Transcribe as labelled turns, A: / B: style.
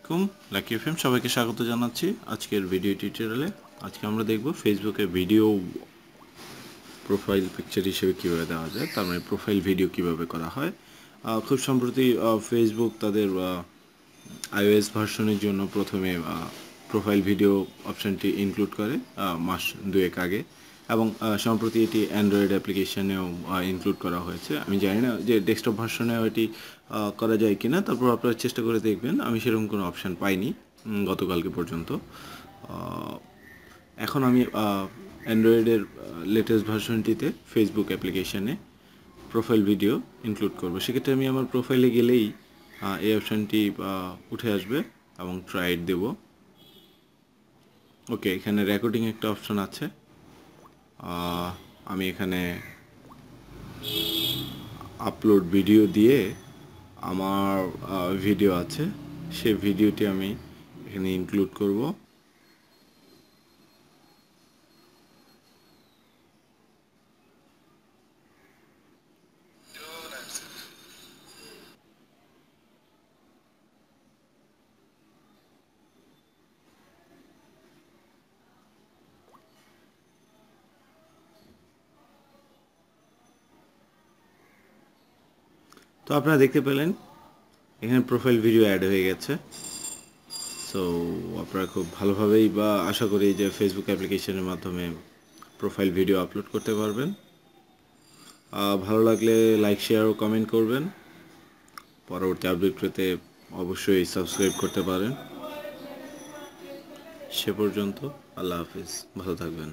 A: আসসালামু lucky FM সবাইকে স্বাগত জানাচ্ছি আজকের ভিডিও টিউটোরিয়ালে। আজকে আমরা দেখব ফেসবুকে ভিডিও প্রোফাইল পিকচার হিসেবে কীভাবে দেওয়া যায়, তার মানে প্রোফাইল ভিডিও কিভাবে করা হয়। খুব সম্প্রতি ফেসবুক তাদের iOS ভার্সনের জন্য প্রথমে প্রোফাইল ভিডিও অপশানটি ইনক্লুড করে মাস দুয়েক আগে, এবং সম্প্রতি এটি অ্যান্ড্রয়েড অ্যাপ্লিকেশনেও ইনক্লুড করা হয়েছে। আমি জানি না যে ডেস্কটপ ভার্সনেও এটি করা যায় কি না, তারপর আপনারা চেষ্টা করে দেখবেন। আমি সেরকম কোনো অপশান পাইনি গতকালকে পর্যন্ত। এখন আমি অ্যান্ড্রয়েডের লেটেস্ট ভার্সনটিতে ফেসবুক অ্যাপ্লিকেশানে প্রোফাইল ভিডিও ইনক্লুড করব। সেক্ষেত্রে আমি আমার প্রোফাইলে গেলেই এই অপশানটি উঠে আসবে এবং ট্রাই দেব। ওকে, এখানে রেকর্ডিং একটা অপশান আছে। আমি এখানে আপলোড ভিডিও দিয়ে আমার ভিডিও আছে, সেই ভিডিওটি আমি এখানে ইনক্লুড করব। তো আপনারা দেখতে পেলেন এখানে প্রোফাইল ভিডিও অ্যাড হয়ে গেছে। সো আপনারা খুব ভালোভাবেই বা আশা করি যে ফেসবুক অ্যাপ্লিকেশনের মাধ্যমে প্রোফাইল ভিডিও আপলোড করতে পারবেন। ভালো লাগলে লাইক, শেয়ার ও কমেন্ট করবেন। পরবর্তী আপডেট পেতে অবশ্যই সাবস্ক্রাইব করতে পারেন। সে পর্যন্ত আল্লাহ হাফিজ, ভালো থাকবেন।